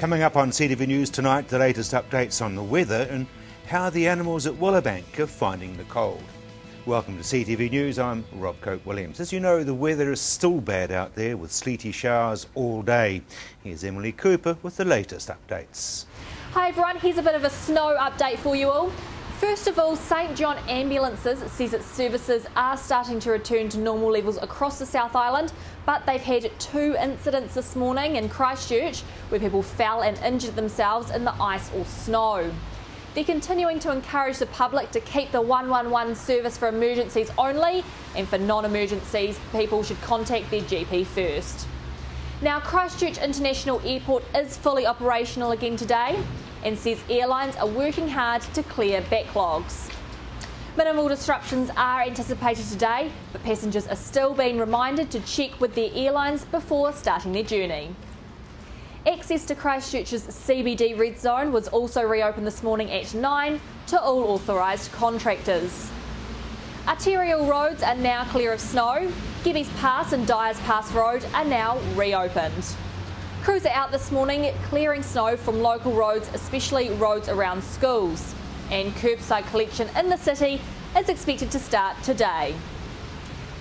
Coming up on CTV News tonight, the latest updates on the weather and how the animals at Willowbank are finding the cold. Welcome to CTV News, I'm Rob Cope-Williams. As you know, the weather is still bad out there with sleety showers all day. Here's Emily Cooper with the latest updates. Hi everyone, here's a bit of a snow update for you all. First of all, St John Ambulances says its services are starting to return to normal levels across the South Island, but they've had 2 incidents this morning in Christchurch where people fell and injured themselves in the ice or snow. They're continuing to encourage the public to keep the 111 service for emergencies only, and for non-emergencies, people should contact their GP first. Now, Christchurch International Airport is fully operational again today and says airlines are working hard to clear backlogs. Minimal disruptions are anticipated today, but passengers are still being reminded to check with their airlines before starting their journey. Access to Christchurch's CBD red zone was also reopened this morning at 9 to all authorised contractors. Arterial roads are now clear of snow. Gebbies Pass and Dyers Pass Road are now reopened. Crews are out this morning clearing snow from local roads, especially roads around schools. And curbside collection in the city is expected to start today.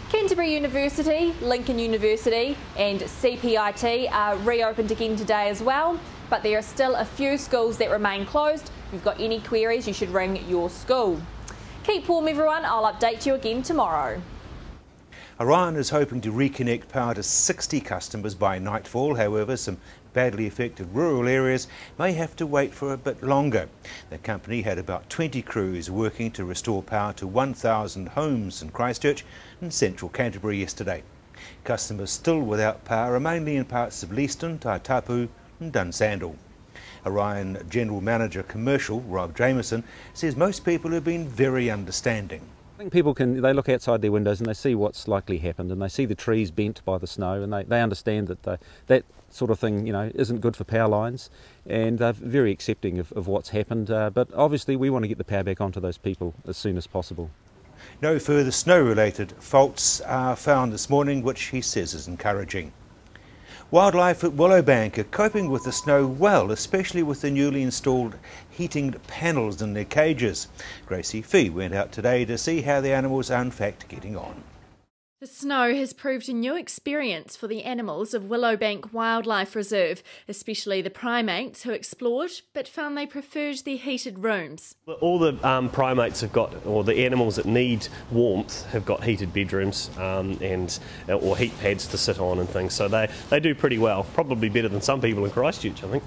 Canterbury University, Lincoln University and CPIT are reopened again today as well, but there are still a few schools that remain closed. If you've got any queries, you should ring your school. Keep warm everyone, I'll update you again tomorrow. Orion is hoping to reconnect power to 60 customers by nightfall. However, some badly affected rural areas may have to wait for a bit longer. The company had about 20 crews working to restore power to 1,000 homes in Christchurch and central Canterbury yesterday. Customers still without power are mainly in parts of Leeston, Taitapu and Dunsandel. Orion General Manager Commercial, Rob Jameson, says most people have been very understanding. I think people they look outside their windows and they see what's likely happened, and they see the trees bent by the snow, and they understand that that sort of thing, isn't good for power lines, and they're very accepting of what's happened. But obviously we want to get the power back onto those people as soon as possible. No further snow-related faults are found this morning, which he says is encouraging. Wildlife at Willowbank are coping with the snow well, especially with the newly installed heating panels in their cages. Gracie Fee went out today to see how the animals are in fact getting on. The snow has proved a new experience for the animals of Willowbank Wildlife Reserve, especially the primates who explored but found they preferred their heated rooms. All the primates have got, or the animals that need warmth have got heated bedrooms or heat pads to sit on and things, so they do pretty well, probably better than some people in Christchurch, I think.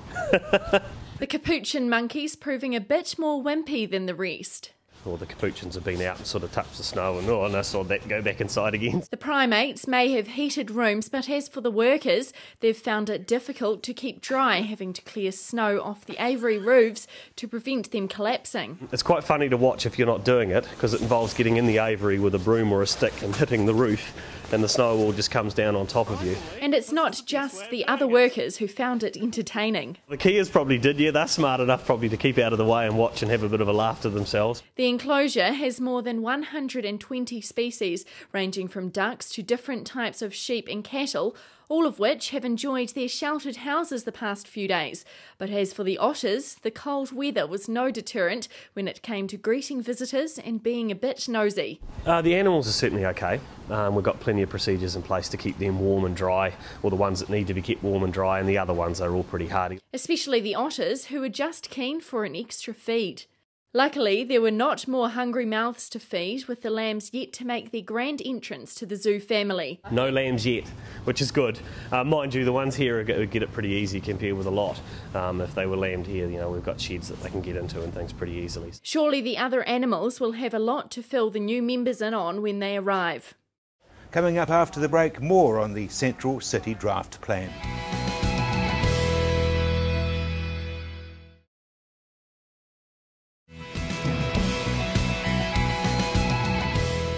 The capuchin monkeys proving a bit more wimpy than the rest. Or the capuchins have been out and sort of touched the snow and I saw that go back inside again. The primates may have heated rooms, but as for the workers, they've found it difficult to keep dry, having to clear snow off the aviary roofs to prevent them collapsing. It's quite funny to watch if you're not doing it, because it involves getting in the aviary with a broom or a stick and hitting the roof, and the snow all just comes down on top of you. And it's not just the other workers who found it entertaining. The kias probably did, yeah, they're smart enough probably to keep out of the way and watch and have a bit of a laugh to themselves. The enclosure has more than 120 species, ranging from ducks to different types of sheep and cattle, all of which have enjoyed their sheltered houses the past few days. But as for the otters, the cold weather was no deterrent when it came to greeting visitors and being a bit nosy. The animals are certainly okay. We've got plenty of procedures in place to keep them warm and dry, or the ones that need to be kept warm and dry, and the other ones are all pretty hardy. Especially the otters, who were just keen for an extra feed. Luckily, there were not more hungry mouths to feed, with the lambs yet to make their grand entrance to the zoo family. No lambs yet, which is good. Mind you, the ones here get it pretty easy compared with a lot. If they were lambed here, we've got sheds that they can get into and things pretty easily. Surely the other animals will have a lot to fill the new members in on when they arrive. Coming up after the break, more on the Central City Draft Plan.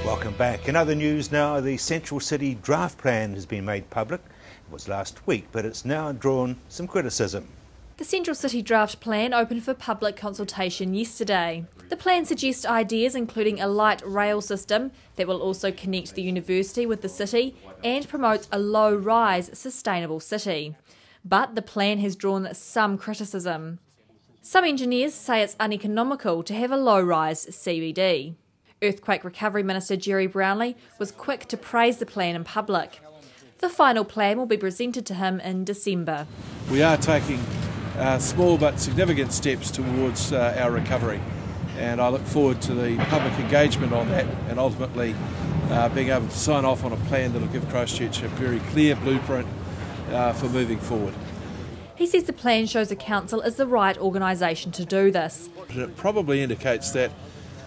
Welcome back. In other news now, the Central City Draft Plan has been made public. It was last week, but it's now drawn some criticism. The Central City Draft Plan opened for public consultation yesterday. The plan suggests ideas including a light rail system that will also connect the university with the city and promotes a low-rise, sustainable city. but the plan has drawn some criticism. Some engineers say it's uneconomical to have a low-rise CBD. Earthquake Recovery Minister Jerry Brownlee was quick to praise the plan in public. The final plan will be presented to him in December. We are taking small but significant steps towards our recovery, and I look forward to the public engagement on that and ultimately being able to sign off on a plan that will give Christchurch a very clear blueprint for moving forward. He says the plan shows the council is the right organisation to do this. It probably indicates that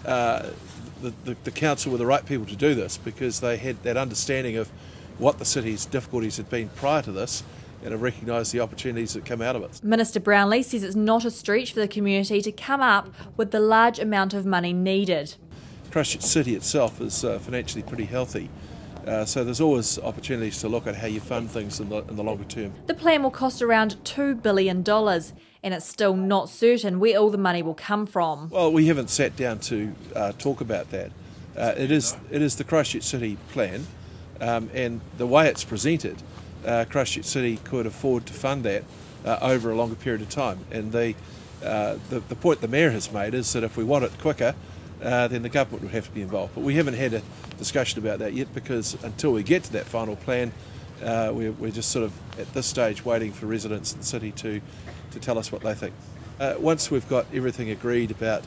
the council were the right people to do this because they had that understanding of what the city's difficulties had been prior to this and have recognised the opportunities that come out of it. Minister Brownlee says it's not a stretch for the community to come up with the large amount of money needed. Christchurch City itself is financially pretty healthy, so there's always opportunities to look at how you fund things in the longer term. The plan will cost around $2 billion and it's still not certain where all the money will come from. Well, we haven't sat down to talk about that. It is the Christchurch City plan, and the way it's presented, Christchurch City could afford to fund that over a longer period of time. And the point the Mayor has made is that if we want it quicker, then the government would have to be involved. But we haven't had a discussion about that yet because until we get to that final plan, we're just sort of at this stage waiting for residents in the city to tell us what they think. Once we've got everything agreed about,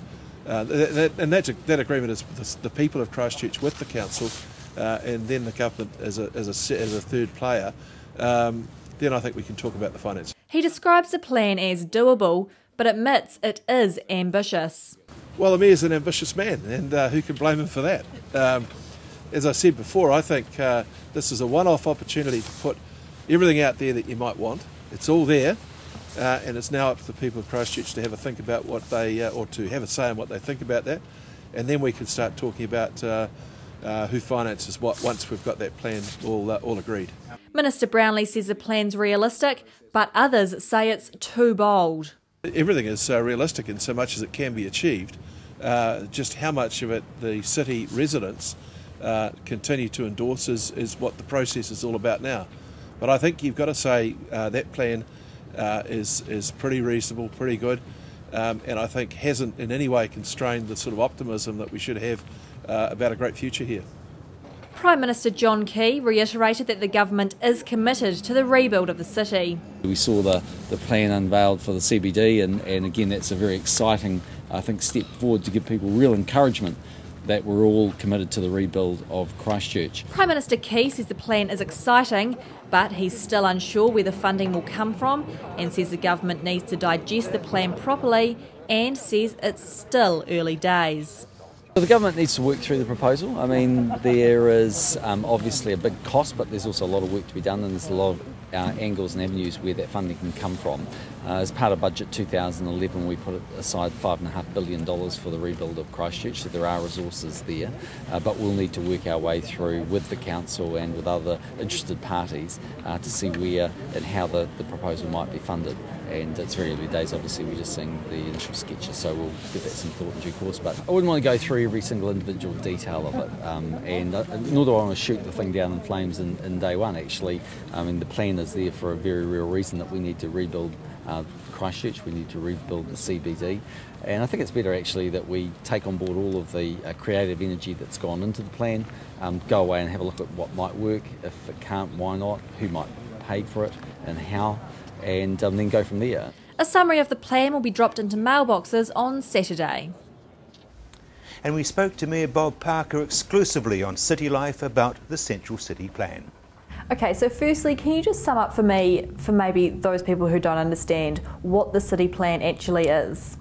that agreement is with the people of Christchurch with the council, and then the government as a third player, then I think we can talk about the finance. He describes the plan as doable, but admits it is ambitious. Well, the Mayor's an ambitious man, and who can blame him for that? As I said before, I think this is a one-off opportunity to put everything out there that you might want. It's all there, and it's now up to the people of Christchurch to have a think about what they, or to have a say in what they think about that, and then we can start talking about who finances what once we've got that plan all agreed. Minister Brownlee says the plan's realistic, but others say it's too bold. Everything is realistic in so much as it can be achieved. Just how much of it the city residents continue to endorse is what the process is all about now. But I think you've got to say that plan is pretty reasonable, pretty good, and I think hasn't in any way constrained the sort of optimism that we should have about a great future here. Prime Minister John Key reiterated that the government is committed to the rebuild of the city. We saw the plan unveiled for the CBD and again that's a very exciting, I think, step forward to give people real encouragement that we're all committed to the rebuild of Christchurch. Prime Minister Key says the plan is exciting, but he's still unsure where the funding will come from and says the government needs to digest the plan properly and says it's still early days. The government needs to work through the proposal. I mean, there is obviously a big cost, but there's also a lot of work to be done, and there's a lot of angles and avenues where that funding can come from. As part of Budget 2011, we put aside $5.5 billion for the rebuild of Christchurch, so there are resources there, but we'll need to work our way through with the council and with other interested parties to see where and how the proposal might be funded. And it's very early days, obviously, we're just seeing the initial sketches, so we'll give that some thought in due course. But I wouldn't want to go through every single individual detail of it, and nor do I want to shoot the thing down in flames in day one, actually. I mean, the plan is there for a very real reason, that we need to rebuild Christchurch, we need to rebuild the CBD, and I think it's better actually that we take on board all of the creative energy that's gone into the plan, go away and have a look at what might work. If it can't, why not? Who might pay for it and how? And then go from there. A summary of the plan will be dropped into mailboxes on Saturday. And we spoke to Mayor Bob Parker exclusively on City Life about the Central City Plan. Okay, so firstly, can you just sum up for me, for maybe those people who don't understand, what the city plan actually is?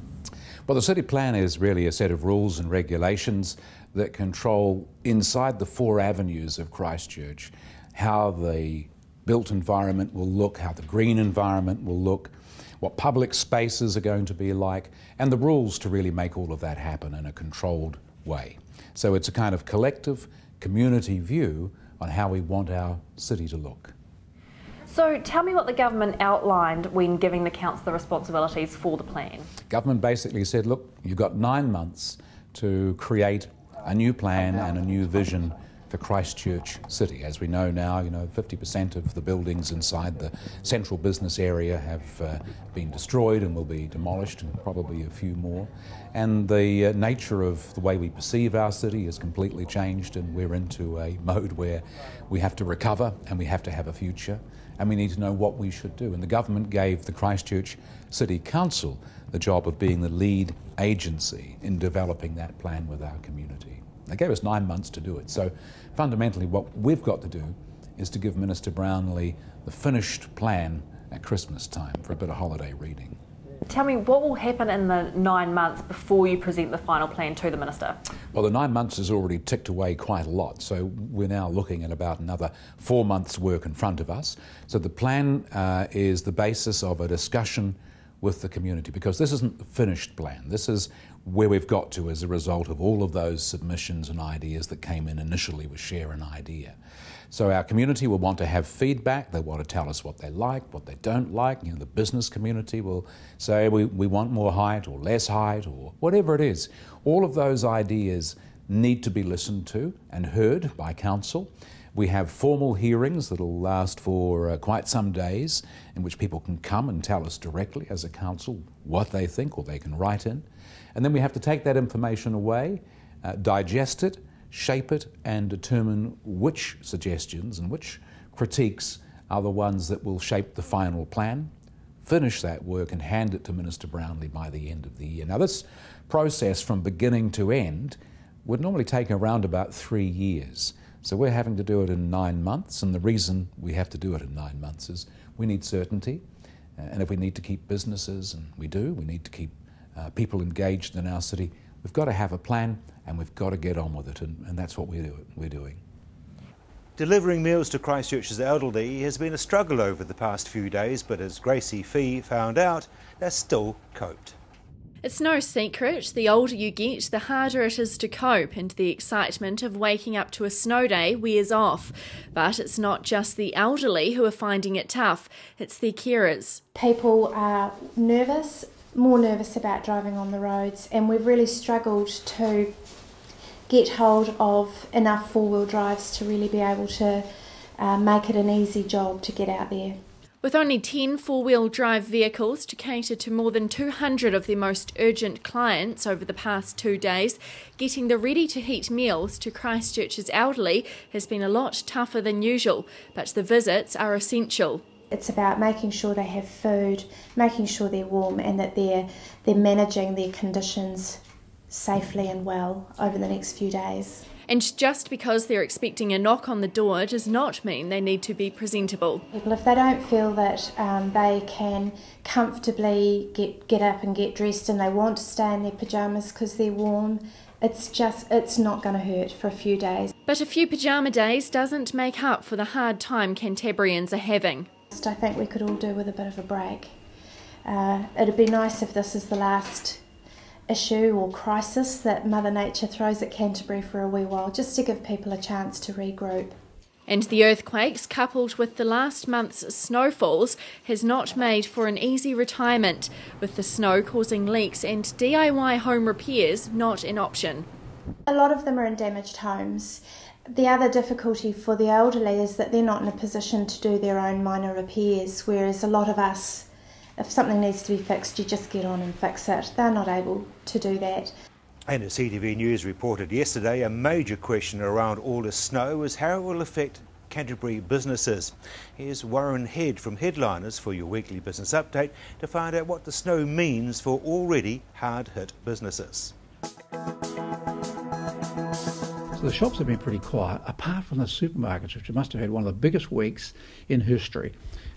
Well, the city plan is really a set of rules and regulations that control inside the 4 avenues of Christchurch how the built environment will look, how the green environment will look, what public spaces are going to be like, and the rules to really make all of that happen in a controlled way. So it's a kind of collective community view on how we want our city to look. So tell me what the government outlined when giving the council the responsibilities for the plan. Government basically said, look, you've got 9 months to create a new plan and a new vision for Christchurch City. As we know now, 50% of the buildings inside the central business area have been destroyed and will be demolished, and probably a few more. And the nature of the way we perceive our city has completely changed, and we're into a mode where we have to recover and we have to have a future, and we need to know what we should do. And the government gave the Christchurch City Council the job of being the lead agency in developing that plan with our community. They gave us 9 months to do it. So fundamentally what we've got to do is to give Minister Brownlee the finished plan at Christmas time for a bit of holiday reading. Tell me, what will happen in the 9 months before you present the final plan to the Minister? Well, the 9 months has already ticked away quite a lot, so we're now looking at about another 4 months' work in front of us. So the plan is the basis of a discussion with the community, because this isn't the finished plan. This is where we've got to as a result of all of those submissions and ideas that came in initially with Share an Idea. So our community will want to have feedback. They want to tell us what they like, what they don't like. The business community will say we want more height or less height or whatever it is. All of those ideas need to be listened to and heard by council. We have formal hearings that will last for quite some days, in which people can come and tell us directly as a council what they think, or they can write in. And then we have to take that information away, digest it, shape it, and determine which suggestions and which critiques are the ones that will shape the final plan, finish that work and hand it to Minister Brownlee by the end of the year. Now, this process from beginning to end would normally take around about 3 years. So we're having to do it in 9 months, and the reason we have to do it in 9 months is we need certainty, and if we need to keep businesses, and we do, we need to keep people engaged in our city, we've got to have a plan and we've got to get on with it, and that's what we're doing. Delivering meals to Christchurch's elderly has been a struggle over the past few days, but as Gracie Fee found out, they're still coped. It's no secret, the older you get, the harder it is to cope, and the excitement of waking up to a snow day wears off. But it's not just the elderly who are finding it tough, it's their carers. People are nervous, more nervous about driving on the roads, and we've really struggled to get hold of enough four-wheel drives to really be able to make it an easy job to get out there. With only 10 four-wheel drive vehicles to cater to more than 200 of their most urgent clients over the past 2 days, getting the ready-to-heat meals to Christchurch's elderly has been a lot tougher than usual, but the visits are essential. It's about making sure they have food, making sure they're warm, and that they're managing their conditions safely and well over the next few days. And just because they're expecting a knock on the door does not mean they need to be presentable. People, if they don't feel that they can comfortably get up and get dressed and they want to stay in their pyjamas because they're warm, it's not going to hurt for a few days. But a few pyjama days doesn't make up for the hard time Cantabrians are having. I think we could all do with a bit of a break. It'd be nice if this is the last issue or crisis that Mother Nature throws at Canterbury for a wee while, just to give people a chance to regroup. And the earthquakes, coupled with the last month's snowfalls, has not made for an easy retirement, with the snow causing leaks and DIY home repairs not an option. A lot of them are in damaged homes. The other difficulty for the elderly is that they're not in a position to do their own minor repairs, whereas a lot of us, if something needs to be fixed, you just get on and fix it. They're not able to do that. And as CTV News reported yesterday, a major question around all this snow is how it will affect Canterbury businesses. Here's Warren Head from Headliners for your weekly business update to find out what the snow means for already hard-hit businesses. So the shops have been pretty quiet, apart from the supermarkets, which must have had one of the biggest weeks in history.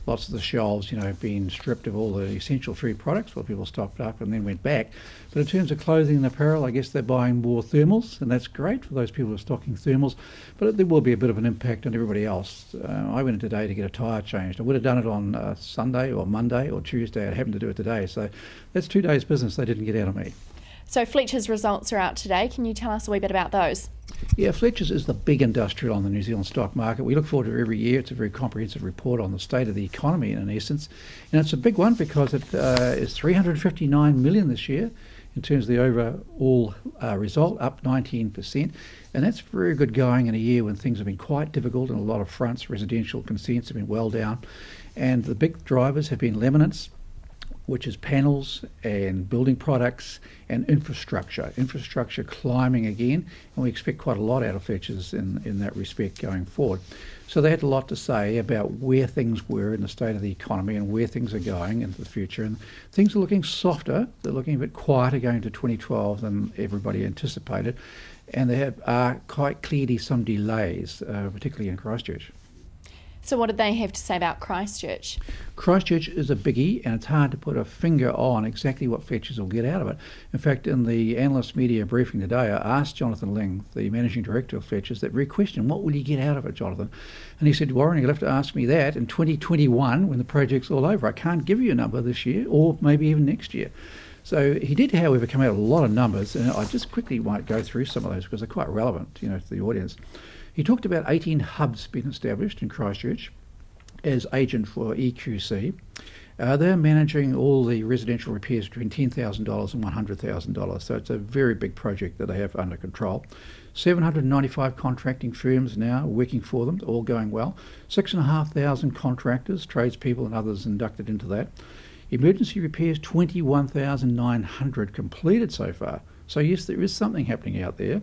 Lots of the shelves, being stripped of all the essential food products while people stocked up and then went back. But in terms of clothing and apparel, I guess they're buying more thermals, and that's great for those people who are stocking thermals, but there will be a bit of an impact on everybody else. I went in today to get a tyre changed. I would have done it on Sunday or Monday or Tuesday. I happened to do it today, so that's 2 days' business they didn't get out of me. So Fletcher's results are out today. Can you tell us a wee bit about those? Yeah, Fletcher's is the big industrial on the New Zealand stock market. We look forward to it every year. It's a very comprehensive report on the state of the economy in essence. And it's a big one because it is $359 million this year in terms of the overall result, up 19%. And that's very good going in a year when things have been quite difficult on a lot of fronts. Residential consents have been well down. And the big drivers have been laminates, which is panels and building products and infrastructure. Infrastructure climbing again, and we expect quite a lot out of Fletchers in that respect going forward. So they had a lot to say about where things were in the state of the economy and where things are going into the future. And things are looking softer. They're looking a bit quieter going to 2012 than everybody anticipated. And there are quite clearly some delays, particularly in Christchurch. So what did they have to say about Christchurch? Christchurch is a biggie, and it's hard to put a finger on exactly what Fletchers will get out of it. In fact, in the analyst media briefing today, I asked Jonathan Ling, the managing director of Fletchers, that very question: what will you get out of it, Jonathan? And he said, Warren, you'll have to ask me that in 2021 when the project's all over. I can't give you a number this year, or maybe even next year. So he did, however, come out with a lot of numbers, and I just quickly might go through some of those because they're quite relevant, to the audience. He talked about 18 hubs being established in Christchurch as agent for EQC. They're managing all the residential repairs between $10,000 and $100,000, so it's a very big project that they have under control. 795 contracting firms now working for them, all going well. 6,500 contractors, tradespeople and others inducted into that. Emergency repairs, 21,900 completed so far. So yes, there is something happening out there,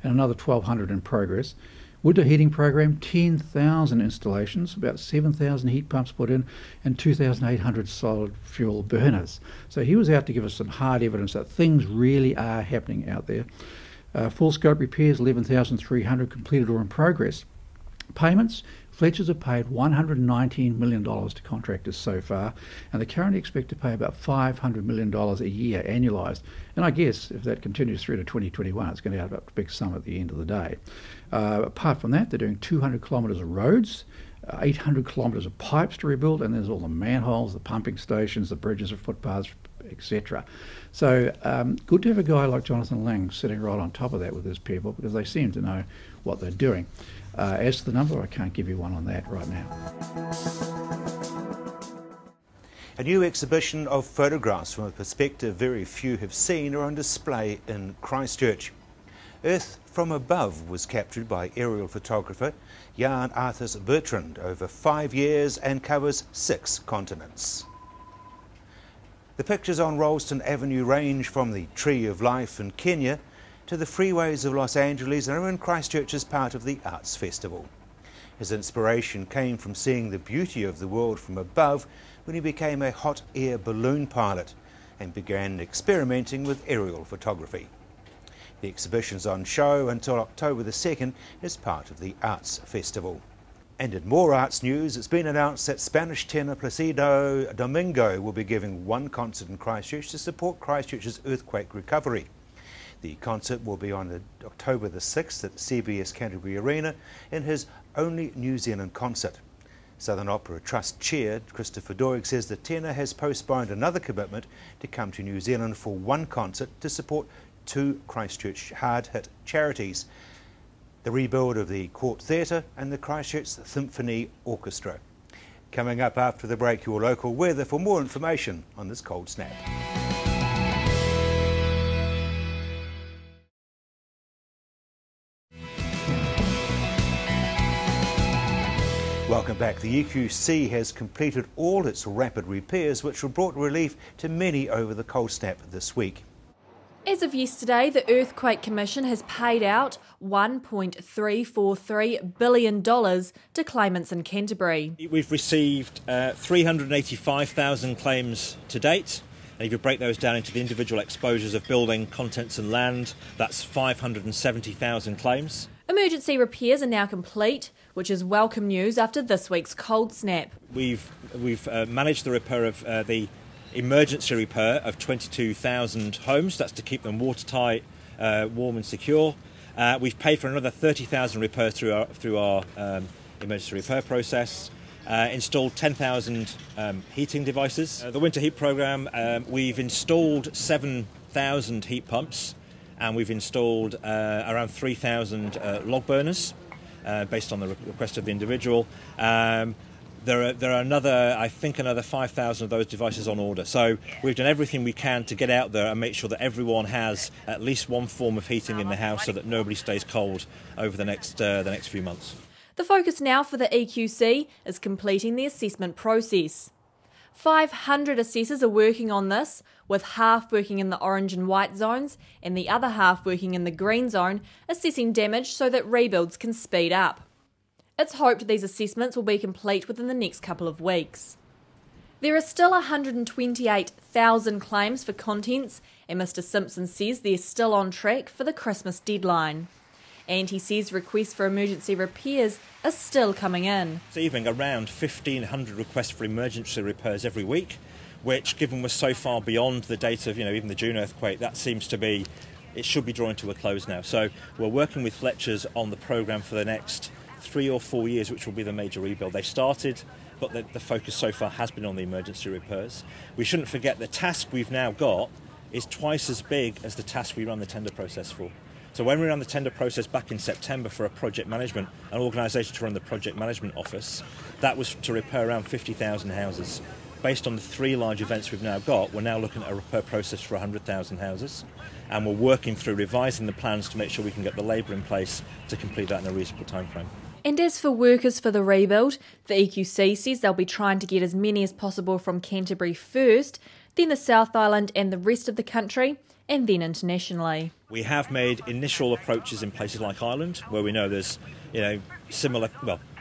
and another 1,200 in progress. Winter heating program, 10,000 installations, about 7,000 heat pumps put in, and 2,800 solid fuel burners. So he was out to give us some hard evidence that things really are happening out there. Full scope repairs, 11,300 completed or in progress. Payments, Fletchers have paid $119 million to contractors so far, and they currently expect to pay about $500 million a year annualised. And I guess if that continues through to 2021, it's going to add up to a big sum at the end of the day. Apart from that, they're doing 200 kilometres of roads, 800 kilometres of pipes to rebuild, and there's all the manholes, the pumping stations, the bridges and footpaths, etc. So good to have a guy like Jonathan Ling sitting right on top of that with his people, because they seem to know what they're doing. As to the number, I can't give you one on that right now. A new exhibition of photographs from a perspective very few have seen are on display in Christchurch. Earth from above was captured by aerial photographer Jan Arthurs Bertrand over 5 years and covers 6 continents. The pictures on Rolleston Avenue range from the Tree of Life in Kenya to the freeways of Los Angeles and are in Christchurch as part of the Arts Festival. His inspiration came from seeing the beauty of the world from above when he became a hot air balloon pilot and began experimenting with aerial photography. The exhibition's on show until October the 2nd as part of the Arts Festival. And in more arts news, it's been announced that Spanish tenor Placido Domingo will be giving one concert in Christchurch to support Christchurch's earthquake recovery. The concert will be on October the 6th at the CBS Canterbury Arena in his only New Zealand concert. Southern Opera Trust Chair Christopher Doig says the tenor has postponed another commitment to come to New Zealand for one concert to support 2 Christchurch hard-hit charities, the rebuild of the Court Theatre and the Christchurch Symphony Orchestra. Coming up after the break, your local weather for more information on this cold snap. Welcome back. The EQC has completed all its rapid repairs, which have brought relief to many over the cold snap this week. As of yesterday, the Earthquake Commission has paid out $1.343 billion to claimants in Canterbury. We've received 385,000 claims to date. And if you break those down into the individual exposures of building, contents and land, that's 570,000 claims. Emergency repairs are now complete, which is welcome news after this week's cold snap. We've managed the repair of the emergency repair of 22,000 homes. That's to keep them watertight, warm and secure. We've paid for another 30,000 repairs through our emergency repair process. Installed 10,000 heating devices. The winter heat programme, we've installed 7,000 heat pumps, and we've installed around 3,000 log burners based on the request of the individual. There are another 5,000 of those devices on order. So we've done everything we can to get out there and make sure that everyone has at least one form of heating in the house so that nobody stays cold over the next few months. The focus now for the EQC is completing the assessment process. 500 assessors are working on this, with half working in the orange and white zones and the other half working in the green zone, assessing damage so that rebuilds can speed up. It's hoped these assessments will be complete within the next couple of weeks. There are still 128,000 claims for contents, and Mr Simpson says they're still on track for the Christmas deadline. And he says requests for emergency repairs are still coming in. Receiving around 1,500 requests for emergency repairs every week, which, given we're so far beyond the date of even the June earthquake, that seems to be, it should be drawing to a close now. So we're working with Fletcher's on the programme for the next 3 or 4 years, which will be the major rebuild. They started, but the focus so far has been on the emergency repairs. We shouldn't forget the task we've now got is twice as big as the task we ran the tender process for. So when we ran the tender process back in September for an organisation to run the project management office, that was to repair around 50,000 houses. Based on the 3 large events we've now got, we're now looking at a repair process for 100,000 houses, and we're working through revising the plans to make sure we can get the labour in place to complete that in a reasonable time frame. And as for workers for the rebuild, the EQC says they'll be trying to get as many as possible from Canterbury first, then the South Island and the rest of the country, and then internationally. We have made initial approaches in places like Ireland, where we know there's similar,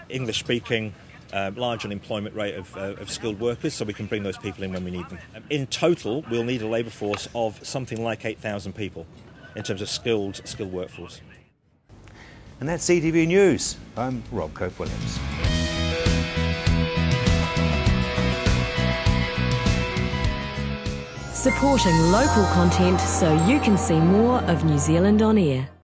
English-speaking, large unemployment rate of skilled workers, so we can bring those people in when we need them. In total, we'll need a labour force of something like 8,000 people in terms of skilled workforce. And that's CTV News. I'm Rob Cope-Williams. Supporting local content so you can see more of New Zealand on air.